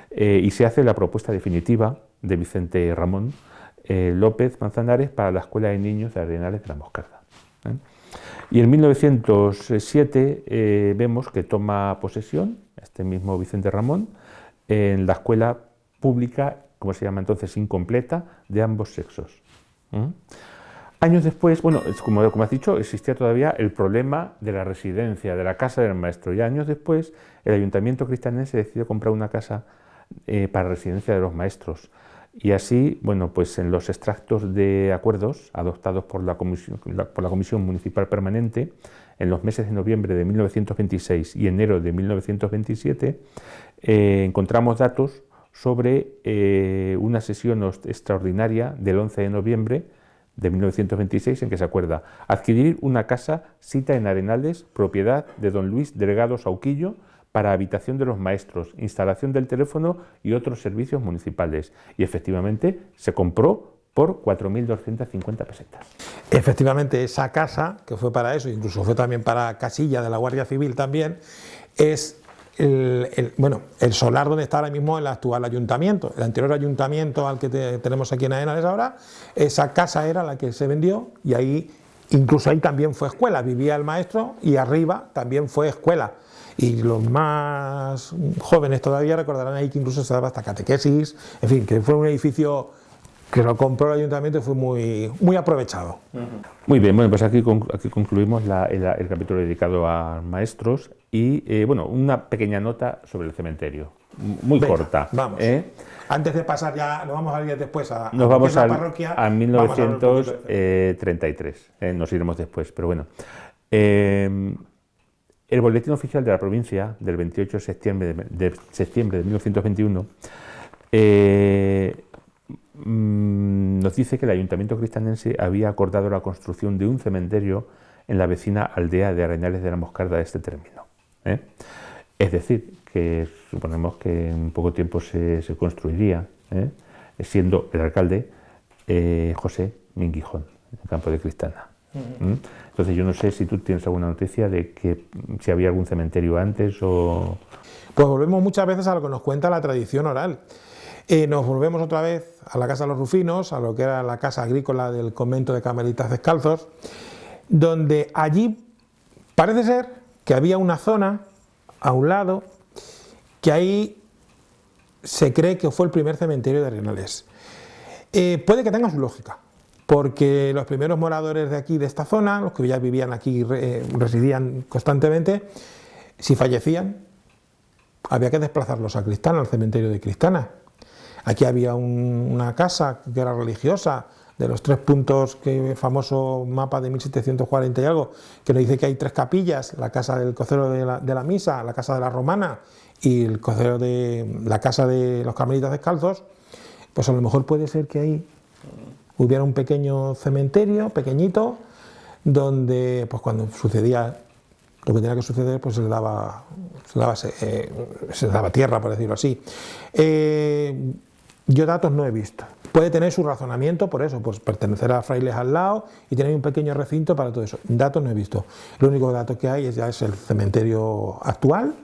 Y se hace la propuesta definitiva de Vicente Ramón López Manzanares para la Escuela de Niños de Arenales de la Moscarda. Y en 1907 vemos que toma posesión este mismo Vicente Ramón en la escuela pública, como se llama entonces, incompleta, de ambos sexos. Años después, bueno, como has dicho, existía todavía el problema de la residencia, de la casa del maestro. Y años después, el ayuntamiento cristanense decidió comprar una casa para residencia de los maestros. Y así, bueno, pues en los extractos de acuerdos adoptados por la Comisión Municipal Permanente, en los meses de noviembre de 1926 y enero de 1927, encontramos datos sobre una sesión extraordinaria del 11 de noviembre de 1926 en que se acuerda adquirir una casa sita en Arenales, propiedad de don Luis Delgado Sauquillo, para habitación de los maestros, instalación del teléfono y otros servicios municipales. Y efectivamente se compró por 4.250 pesetas. Efectivamente, esa casa, que fue para eso, incluso fue también para casilla de la Guardia Civil también, es el solar donde está ahora mismo el actual ayuntamiento. El anterior ayuntamiento al que tenemos aquí en Arenales ahora, esa casa era la que se vendió y ahí, incluso ahí también fue escuela, vivía el maestro y arriba también fue escuela. Y los más jóvenes todavía recordarán ahí que incluso se daba hasta catequesis, en fin, que fue un edificio que lo compró el ayuntamiento y fue muy aprovechado. Muy bien, bueno, pues aquí concluimos el capítulo dedicado a maestros y, bueno, una pequeña nota sobre el cementerio, muy corta. Vamos. Antes de pasar ya, nos vamos a ir después a la parroquia. A 1933, nos iremos después, pero bueno. El boletín oficial de la provincia del 28 de septiembre de 1921 nos dice que el Ayuntamiento cristanense había acordado la construcción de un cementerio en la vecina aldea de Arenales de la Moscarda de este término. Es decir, que suponemos que en poco tiempo se construiría, siendo el alcalde José Minguijón, en el campo de Cristana. Entonces yo no sé si tú tienes alguna noticia de que si había algún cementerio antes o... Pues volvemos muchas veces a lo que nos cuenta la tradición oral. Nos volvemos otra vez a la Casa de los Rufinos, a lo que era la casa agrícola del convento de Carmelitas Descalzos, donde allí parece ser que había una zona a un lado que ahí se cree que fue el primer cementerio de Arenales. Puede que tenga su lógica, porque los primeros moradores de aquí, de esta zona, los que ya vivían aquí, residían constantemente, si fallecían, había que desplazarlos a Cristana, al cementerio de Cristana. Aquí había una casa que era religiosa, de los 3 puntos, que famoso mapa de 1740 y algo, que nos dice que hay 3 capillas, la casa del cocero de la misa, la casa de la romana y el cocero de la casa de los carmelitas descalzos. Pues a lo mejor puede ser que ahí hubiera un pequeño cementerio, pequeñito, donde pues cuando sucedía lo que tenía que suceder, pues se le daba tierra, por decirlo así. Yo datos no he visto. Puede tener su razonamiento por eso, por pertenecer a frailes al lado y tener un pequeño recinto para todo eso. Datos no he visto. El único dato que hay es el cementerio actual,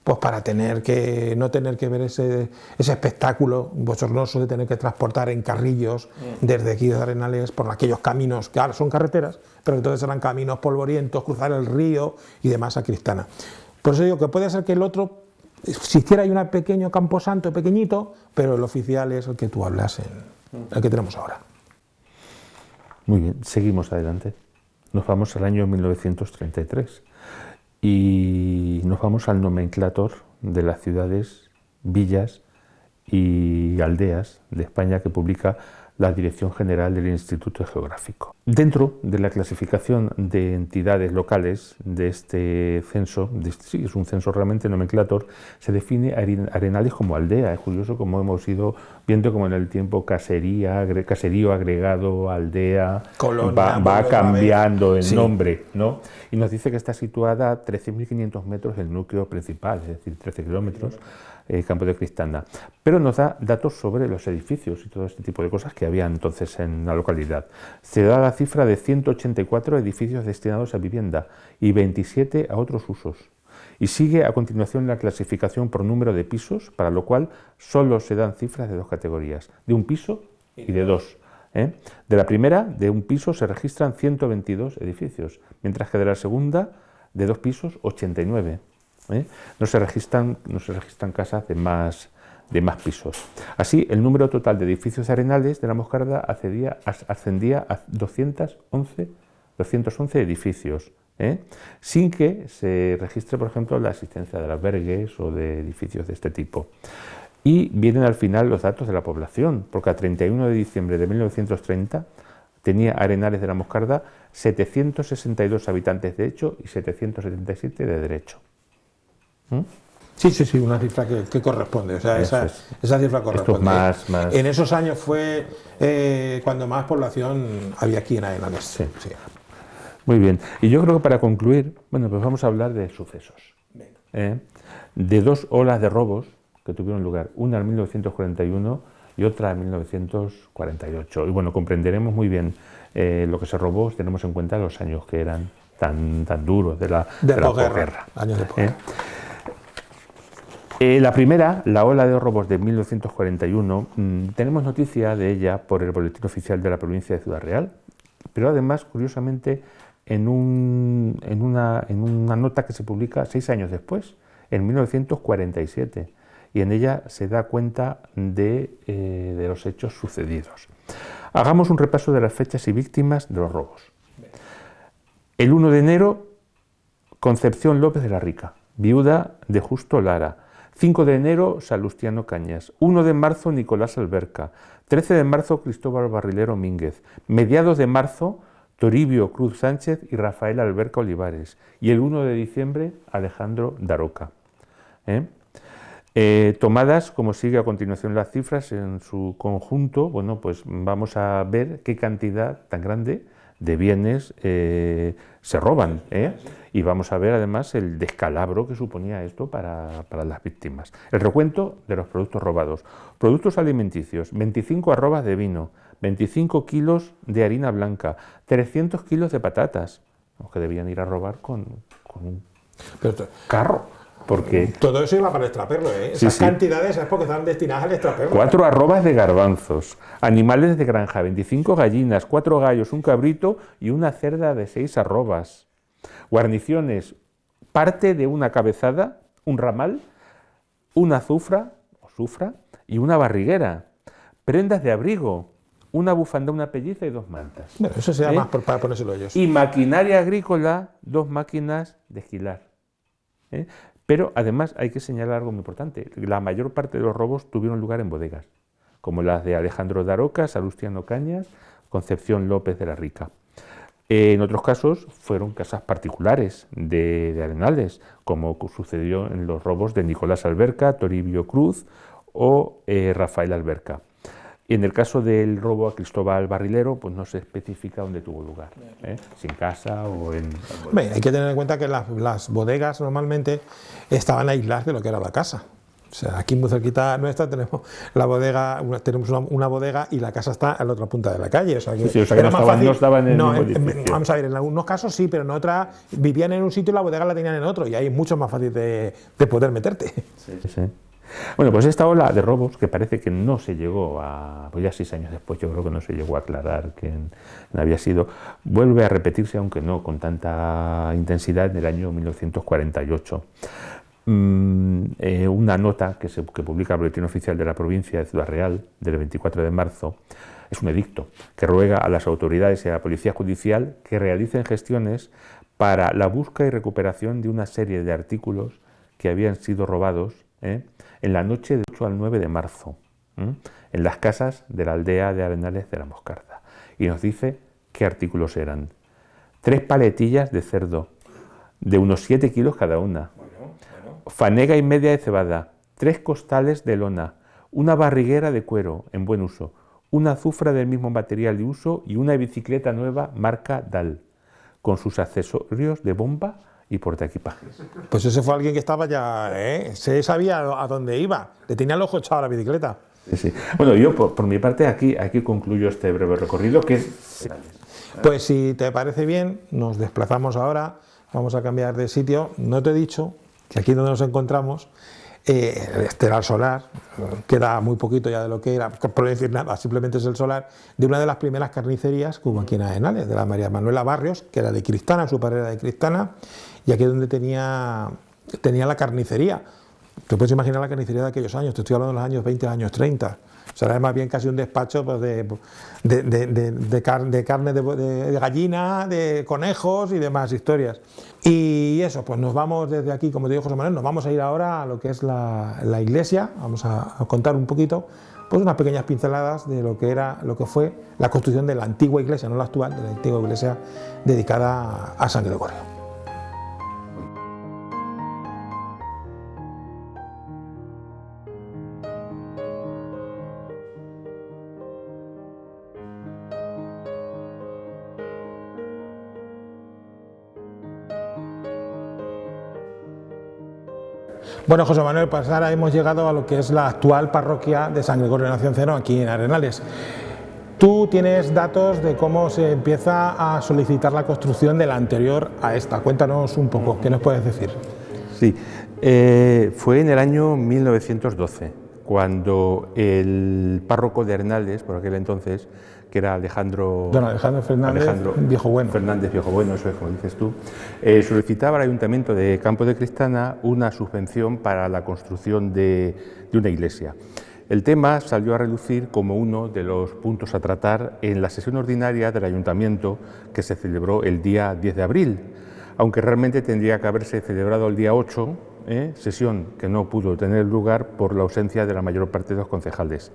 pues para no tener que ver ese espectáculo bochornoso de tener que transportar en carrillos desde aquí de Arenales por aquellos caminos que ahora son carreteras, pero entonces eran caminos polvorientos, cruzar el río y demás a Cristana. Por eso digo que puede ser que el otro, si hiciera ahí un pequeño camposanto pequeñito, pero el oficial es el que tú hablas, el que tenemos ahora. Muy bien, seguimos adelante. Nos vamos al año 1933 y nos vamos al nomenclator de las ciudades, villas y aldeas de España que publica la Dirección General del Instituto Geográfico. Dentro de la clasificación de entidades locales de este censo, sí, es un censo realmente nomenclator, se define Arenales como aldea. Es curioso como hemos ido viendo como en el tiempo caserío, agregado, aldea, colonia, va cambiando el nombre, ¿no? Y nos dice que está situada a 13.500 metros del núcleo principal, es decir, 13 kilómetros, Campo de Cristana. Pero nos da datos sobre los edificios y todo este tipo de cosas que había entonces en la localidad. Se da la cifra de 184 edificios destinados a vivienda y 27 a otros usos. Y sigue a continuación la clasificación por número de pisos, para lo cual solo se dan cifras de 2 categorías, de un piso y de 2. De la primera, de un piso, se registran 122 edificios, mientras que de la segunda, de 2 pisos, 89. No se registran casas de más pisos. Así, el número total de edificios de Arenales de la Moscarda ascendía a 211 edificios, sin que se registre, por ejemplo, la existencia de albergues o de edificios de este tipo. Y vienen al final los datos de la población, porque a 31 de diciembre de 1930 tenía Arenales de la Moscarda 762 habitantes de hecho y 777 de derecho. Sí, una cifra que corresponde, o sea, esa cifra corresponde. Más. En esos años fue cuando más población había aquí en Arenales. Sí. Muy bien, y yo creo que para concluir, bueno, pues vamos a hablar de sucesos. Venga. de dos olas de robos que tuvieron lugar, una en 1941 y otra en 1948. Y bueno, comprenderemos muy bien lo que se robó si tenemos en cuenta los años que eran tan duros de la posguerra. Años de posguerra. La primera, la ola de robos de 1941, tenemos noticia de ella por el Boletín Oficial de la Provincia de Ciudad Real, pero además, curiosamente, en una nota que se publica 6 años después, en 1947, y en ella se da cuenta de los hechos sucedidos. Hagamos un repaso de las fechas y víctimas de los robos. El 1 de enero, Concepción López de la Rica, viuda de Justo Lara. 5 de enero, Salustiano Cañas. 1 de marzo, Nicolás Alberca. 13 de marzo, Cristóbal Barrilero Mínguez. Mediados de marzo, Toribio Cruz Sánchez y Rafael Alberca Olivares. Y el 1 de diciembre, Alejandro Daroca. Tomadas, como sigue a continuación las cifras en su conjunto, bueno, pues vamos a ver qué cantidad tan grande de bienes se roban, y vamos a ver además el descalabro que suponía esto para las víctimas. El recuento de los productos robados. Productos alimenticios, 25 arrobas de vino, 25 kilos de harina blanca, 300 kilos de patatas, los que debían ir a robar con un carro. Porque todo eso iba para el extraperlo, ¿eh? Esas cantidades es porque están destinadas al extraperlo. 4 arrobas de garbanzos, animales de granja, 25 gallinas, 4 gallos, un cabrito y una cerda de 6 arrobas. Guarniciones, parte de una cabezada, un ramal, una azufra o sufra y una barriguera. Prendas de abrigo, una bufanda, una pelliza y 2 mantas. Bueno, eso sea más para ponérselo ellos. Y maquinaria agrícola, 2 máquinas de esquilar. Pero además hay que señalar algo muy importante. La mayor parte de los robos tuvieron lugar en bodegas, como las de Alejandro Daroca, Salustiano Cañas, Concepción López de la Rica. En otros casos fueron casas particulares de Arenales, como sucedió en los robos de Nicolás Alberca, Toribio Cruz o Rafael Alberca. Y en el caso del robo a Cristóbal Barrilero, pues no se especifica dónde tuvo lugar, si en casa o en... Hay que tener en cuenta que las bodegas normalmente estaban aisladas de lo que era la casa. O sea, aquí muy cerquita nuestra tenemos la bodega, tenemos una bodega y la casa está a la otra punta de la calle. O sea, que, era más fácil. No estaban en el mismo edificio. Vamos a ver, en algunos casos sí, pero en otras vivían en un sitio y la bodega la tenían en otro, y ahí es mucho más fácil de poder meterte. Sí. Bueno, pues esta ola de robos, que parece que no se llegó a, pues ya 6 años después, yo creo que no se llegó a aclarar quién había sido, vuelve a repetirse, aunque no con tanta intensidad, en el año 1948. Una nota que publica el Boletín Oficial de la Provincia de Ciudad Real, del 24 de marzo, es un edicto que ruega a las autoridades y a la Policía Judicial que realicen gestiones para la búsqueda y recuperación de una serie de artículos que habían sido robados en la noche del 8 al 9 de marzo, en las casas de la aldea de Arenales de la Moscarda. Y nos dice qué artículos eran. 3 paletillas de cerdo, de unos 7 kilos cada una. Fanega y media de cebada, 3 costales de lona, una barriguera de cuero en buen uso, una azufra del mismo material de uso y una bicicleta nueva marca DAL, con sus accesorios de bomba y portaequipajes. Pues ese fue alguien que estaba ya, se sabía a dónde iba, le tenía el ojo echado a la bicicleta. Sí. Bueno, yo por mi parte aquí concluyo este breve recorrido que es... Pues si te parece bien, nos desplazamos ahora, vamos a cambiar de sitio. No te he dicho que aquí donde nos encontramos, el estelar solar, queda muy poquito ya de lo que era, por no decir nada, simplemente es el solar, de una de las primeras carnicerías que hubo aquí en Arenales, de la María Manuela Barrios, que era de Cristana, su padre era de Cristana, y aquí es donde tenía la carnicería. Te puedes imaginar la carnicería de aquellos años, te estoy hablando de los años 20, años 30. O sea, era más bien casi un despacho pues, de carne de gallina, de conejos y demás historias. Y eso, pues nos vamos desde aquí, como te digo José Manuel, nos vamos a ir ahora a lo que es la iglesia, vamos a contar un poquito, pues unas pequeñas pinceladas de lo que fue la construcción de la antigua iglesia, no la actual, de la antigua iglesia dedicada a San Gregorio. Bueno, José Manuel, pues ahora hemos llegado a lo que es la actual parroquia de San Gregorio Nacianceno aquí en Arenales. Tú tienes datos de cómo se empieza a solicitar la construcción de la anterior a esta. Cuéntanos un poco, ¿qué nos puedes decir? Sí, fue en el año 1912, cuando el párroco de Arenales, por aquel entonces, que era Alejandro Fernández Viejo Bueno. Fernández Viejo Bueno, eso es como dices tú, solicitaba al Ayuntamiento de Campo de Cristana una subvención para la construcción de una iglesia. El tema salió a relucir como uno de los puntos a tratar en la sesión ordinaria del Ayuntamiento que se celebró el día 10 de abril, aunque realmente tendría que haberse celebrado el día 8, sesión que no pudo tener lugar por la ausencia de la mayor parte de los concejales.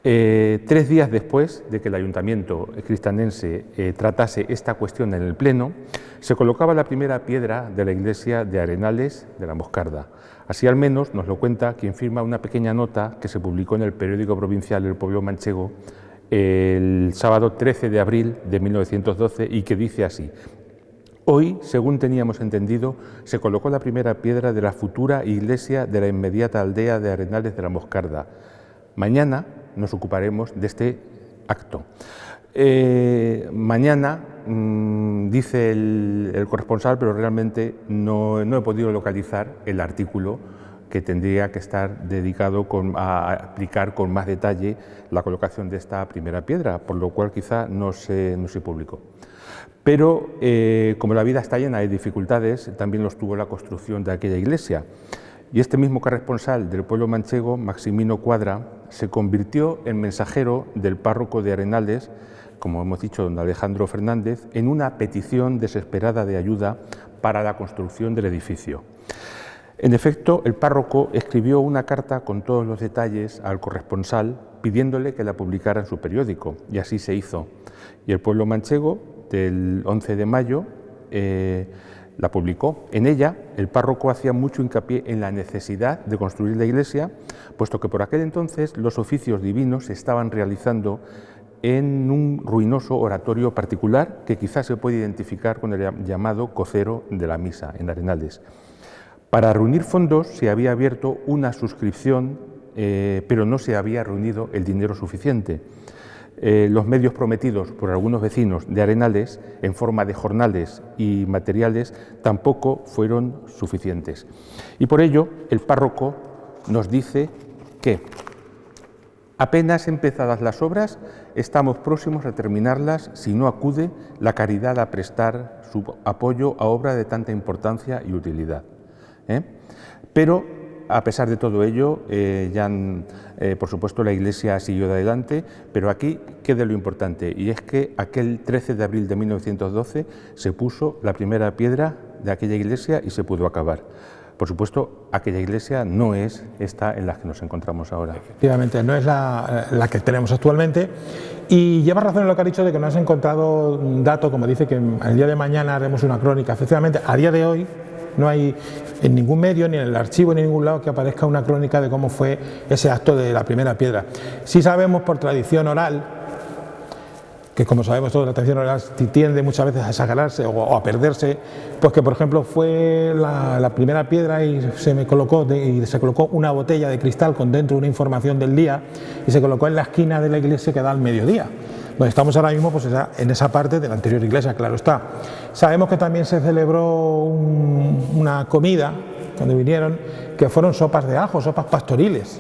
3 días después de que el Ayuntamiento cristanense tratase esta cuestión en el Pleno, se colocaba la primera piedra de la iglesia de Arenales de la Moscarda. Así al menos nos lo cuenta quien firma una pequeña nota que se publicó en el periódico provincial El Pueblo Manchego el sábado 13 de abril de 1912 y que dice así: hoy, según teníamos entendido, se colocó la primera piedra de la futura iglesia de la inmediata aldea de Arenales de la Moscarda. Mañana nos ocuparemos de este acto. Mañana, dice el corresponsal, pero realmente no he podido localizar el artículo que tendría que estar dedicado a explicar con más detalle la colocación de esta primera piedra, por lo cual quizá no se publicó. Pero como la vida está llena de dificultades, también los tuvo la construcción de aquella iglesia. Y este mismo corresponsal del pueblo manchego, Maximino Cuadra, se convirtió en mensajero del párroco de Arenales, como hemos dicho, don Alejandro Fernández, en una petición desesperada de ayuda para la construcción del edificio. En efecto, el párroco escribió una carta con todos los detalles al corresponsal pidiéndole que la publicara en su periódico, y así se hizo. Y el pueblo manchego, del 11 de mayo, la publicó. En ella, el párroco hacía mucho hincapié en la necesidad de construir la iglesia, puesto que por aquel entonces los oficios divinos se estaban realizando en un ruinoso oratorio particular que quizás se puede identificar con el llamado cocero de la misa en Arenales. Para reunir fondos se había abierto una suscripción, pero no se había reunido el dinero suficiente. Los medios prometidos por algunos vecinos de Arenales en forma de jornales y materiales tampoco fueron suficientes. Y por ello el párroco nos dice que apenas empezadas las obras estamos próximos a terminarlas si no acude la caridad a prestar su apoyo a obra de tanta importancia y utilidad. Pero a pesar de todo ello, por supuesto la Iglesia siguió adelante, pero aquí queda lo importante, y es que aquel 13 de abril de 1912 se puso la primera piedra de aquella iglesia y se pudo acabar. Por supuesto, aquella iglesia no es esta en la que nos encontramos ahora. Efectivamente, no es la que tenemos actualmente, y lleva razón en lo que ha dicho de que no has encontrado un dato, como dice que el día de mañana haremos una crónica. Efectivamente, a día de hoy no hay en ningún medio, ni en el archivo, ni en ningún lado que aparezca una crónica de cómo fue ese acto de la primera piedra. Sí sabemos por tradición oral, que como sabemos todos, la tradición oral tiende muchas veces a exagerarse o a perderse, pues que por ejemplo fue la primera piedra y se colocó una botella de cristal con dentro una información del día y se colocó en la esquina de la iglesia que da al mediodía. Donde estamos ahora mismo, pues en esa parte de la anterior iglesia, claro está. Sabemos que también se celebró una comida, cuando vinieron, que fueron sopas de ajo, sopas pastoriles.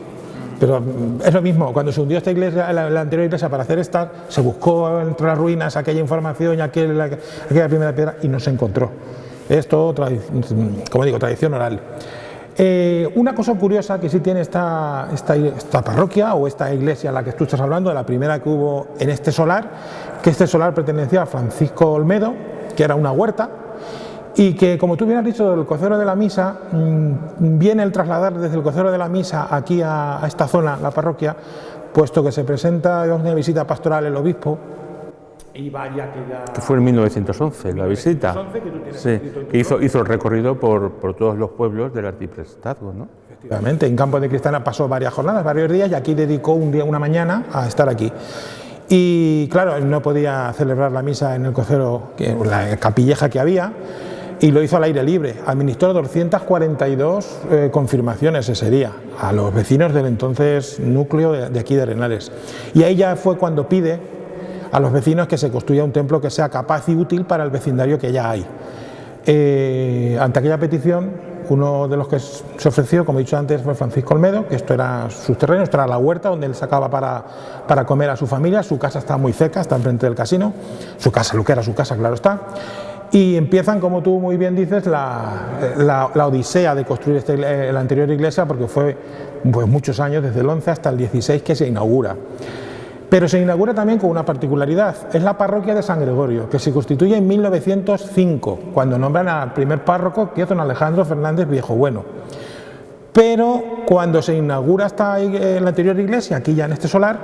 Pero es lo mismo, cuando se hundió esta iglesia, la anterior iglesia, para hacer esta, se buscó entre las ruinas aquella información y aquella primera piedra y no se encontró. Es todo, como digo, tradición oral. Una cosa curiosa que sí tiene esta parroquia o esta iglesia a la que tú estás hablando, la primera que hubo en este solar, que este solar pertenecía a Francisco Olmedo, que era una huerta, y que, como tú bien has dicho, del cocero de la misa, viene el trasladar desde el cocero de la misa aquí a esta zona, la parroquia, puesto que se presenta una visita pastoral el obispo. Que fue en 1911 la visita, que hizo el recorrido por todos los pueblos del arciprestazgo, ¿no? Efectivamente, en Campo de Cristana pasó varias jornadas, varios días, y aquí dedicó una mañana a estar aquí. Y claro, él no podía celebrar la misa en el cocero, la capilleja que había, y lo hizo al aire libre. Administró 242 confirmaciones ese día a los vecinos del entonces núcleo de aquí de Arenales. Y ahí ya fue cuando pide a los vecinos que se construya un templo que sea capaz y útil para el vecindario que ya hay. Ante aquella petición, uno de los que se ofreció, como he dicho antes, fue Francisco Olmedo, que esto era sus terrenos, esto era la huerta donde él sacaba para comer a su familia. Su casa está muy cerca, está enfrente del casino, su casa, lo que era su casa, claro está. Y empiezan, como tú muy bien dices, la odisea de construir la anterior iglesia, porque fue pues, muchos años, desde el 11 hasta el 16 que se inaugura. Pero se inaugura también con una particularidad, es la parroquia de San Gregorio, que se constituye en 1905, cuando nombran al primer párroco, que es don Alejandro Fernández Viejobueno. Pero cuando se inaugura la anterior iglesia, aquí ya en este solar,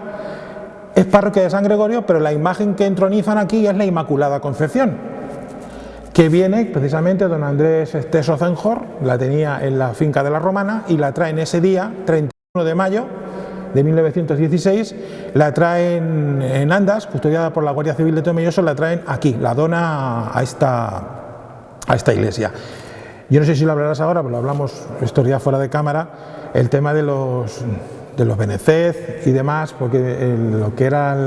es parroquia de San Gregorio, pero la imagen que entronizan aquí es la Inmaculada Concepción, que viene precisamente don Andrés Esteso Cenjor, la tenía en la finca de la Romana y la traen ese día, 31 de mayo, de 1916, la traen en Andas, custodiada por la Guardia Civil de Tomelloso, la traen aquí, la dona a esta iglesia. Yo no sé si lo hablarás ahora, pero lo hablamos estos días fuera de cámara, el tema de los Benecet y demás, porque lo que era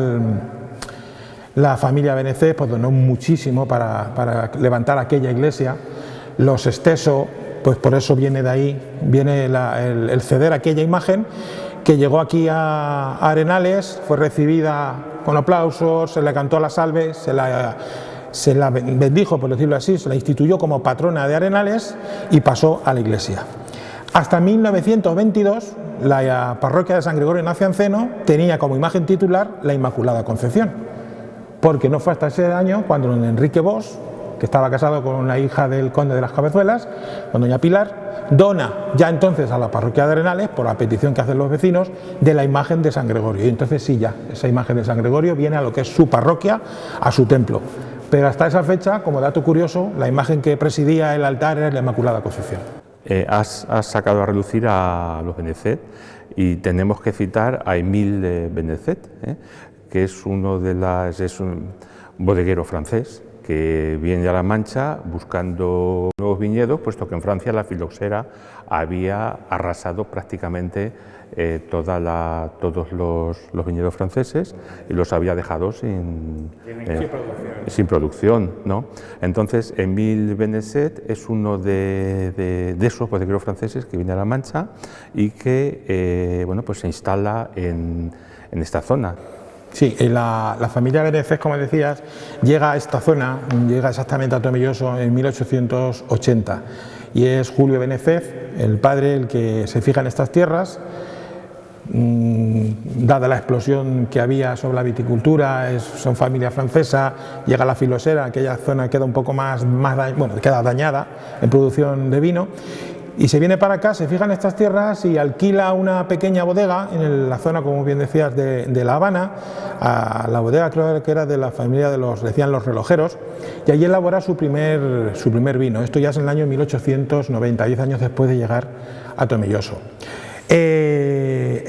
la familia Benecet pues donó muchísimo para levantar aquella iglesia. Los Esteso, pues por eso viene de ahí, viene el ceder aquella imagen, que llegó aquí a Arenales, fue recibida con aplausos, se le cantó la salve, se la bendijo, por decirlo así, se la instituyó como patrona de Arenales y pasó a la iglesia. Hasta 1922, la parroquia de San Gregorio Nacianceno tenía como imagen titular la Inmaculada Concepción, porque no fue hasta ese año cuando don Enrique Bosch, que estaba casado con la hija del conde de las Cabezuelas, con doña Pilar, dona ya entonces a la parroquia de Arenales, por la petición que hacen los vecinos, de la imagen de San Gregorio. Y entonces sí, ya, esa imagen de San Gregorio viene a lo que es su parroquia, a su templo. Pero hasta esa fecha, como dato curioso, la imagen que presidía el altar era la Inmaculada Concepción. Has sacado a relucir a los Benecet y tenemos que citar a Émile Benecet, que es un bodeguero francés, que viene a La Mancha buscando nuevos viñedos, puesto que en Francia la filoxera había arrasado prácticamente todos los viñedos franceses y los había dejado sin producción, ¿no? Entonces, Émile Benecet es uno de esos bodegueros franceses que viene a La Mancha y que pues se instala en esta zona. Sí, la familia Benecet, como decías, llega a esta zona, llega exactamente a Tomelloso en 1880 y es Julio Benecet, el padre, el que se fija en estas tierras. Dada la explosión que había sobre la viticultura, son familia francesa, llega la filosera, aquella zona queda un poco queda dañada en producción de vino. Y se viene para acá, se fija en estas tierras y alquila una pequeña bodega en la zona, como bien decías, de La Habana. La bodega creo que era de la familia decían los relojeros, y allí elabora su primer vino. Esto ya es en el año 1890, 10 años después de llegar a Tomelloso.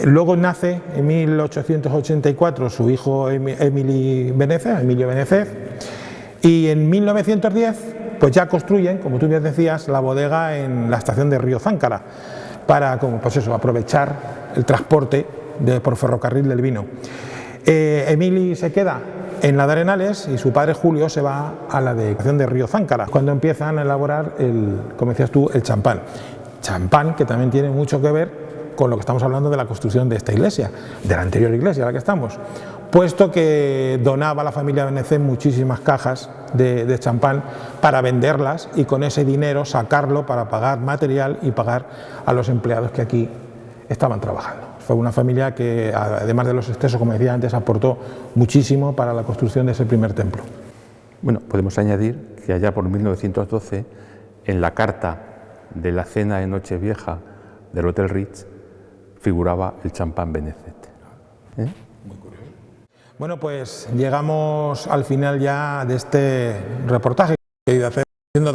Luego nace en 1884 su hijo Emilio Benecet, y en 1910 pues ya construyen, como tú bien decías, la bodega en la estación de Río Záncara para aprovechar el transporte por ferrocarril del vino. Emili se queda en la de Arenales y su padre Julio se va a la estación de Río Záncara, cuando empiezan a elaborar, como decías tú, el champán. Champán que también tiene mucho que ver con lo que estamos hablando de la construcción de esta iglesia, de la anterior iglesia a la que estamos, puesto que donaba a la familia Benecet muchísimas cajas de champán para venderlas y con ese dinero sacarlo para pagar material y pagar a los empleados que aquí estaban trabajando. Fue una familia que, además de los Esteso, como decía antes, aportó muchísimo para la construcción de ese primer templo. Bueno, podemos añadir que allá por 1912, en la carta de la cena de Nochevieja del Hotel Ritz, figuraba el champán Benecet. Muy curioso. Bueno, pues llegamos al final ya de este reportaje que he ido haciendo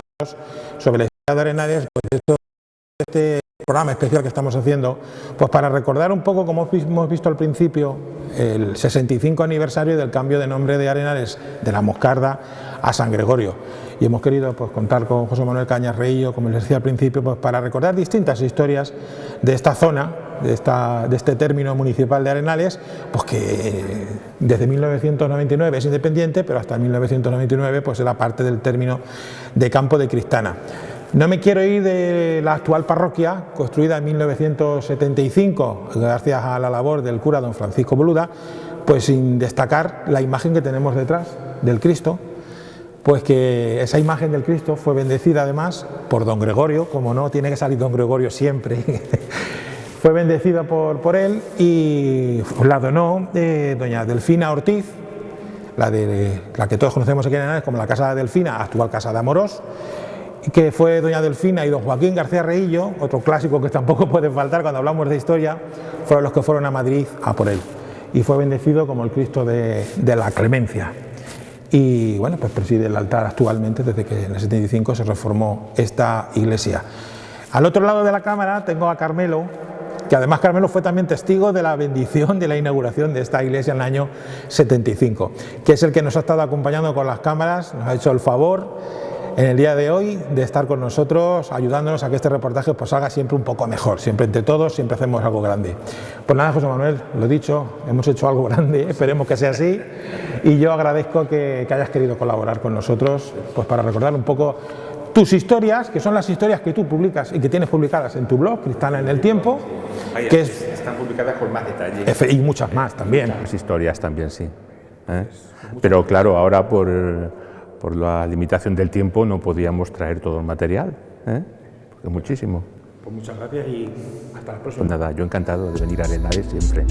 sobre la historia de Arenales, pues este programa especial que estamos haciendo, pues para recordar un poco, como hemos visto al principio, el 65 aniversario del cambio de nombre de Arenales, de La Moscarda a San Gregorio. y hemos querido pues, contar con José Manuel Cañas Reillo, como les decía al principio, pues, para recordar distintas historias de esta zona, de este término municipal de Arenales, pues que desde 1999 es independiente, pero hasta 1999 pues era parte del término de Campo de Cristana. No me quiero ir de la actual parroquia, construida en 1975, gracias a la labor del cura don Francisco Boluda, pues sin destacar la imagen que tenemos detrás del Cristo, pues que esa imagen del Cristo fue bendecida además por don Gregorio, como no tiene que salir don Gregorio siempre, fue bendecida por él y la donó doña Delfina Ortiz, la que todos conocemos aquí en Arenales como la Casa de Delfina, actual Casa de Amorós, que fue doña Delfina y don Joaquín García Reillo, otro clásico que tampoco puede faltar cuando hablamos de historia, fueron los que fueron a Madrid a por él. Y fue bendecido como el Cristo de la Clemencia. Y bueno, pues preside el altar actualmente desde que en el 75 se reformó esta iglesia. Al otro lado de la cámara tengo a Carmelo, que además Carmelo fue también testigo de la bendición de la inauguración de esta iglesia en el año 75, que es el que nos ha estado acompañando con las cámaras, nos ha hecho el favor en el día de hoy de estar con nosotros, ayudándonos a que este reportaje pues salga siempre un poco mejor, siempre entre todos, siempre hacemos algo grande. Pues nada, José Manuel, lo dicho, hemos hecho algo grande, esperemos que sea así, y yo agradezco que hayas querido colaborar con nosotros pues para recordar un poco tus historias, que son las historias que tú publicas y que tienes publicadas en tu blog, Cristana en el Tiempo, que están publicadas con más detalle. Y muchas más también. Las historias también, sí. Pero claro, ahora por la limitación del tiempo no podíamos traer todo el material, porque muchísimo. Pues muchas gracias y hasta la próxima. Pues nada, yo encantado de venir a Arenales siempre.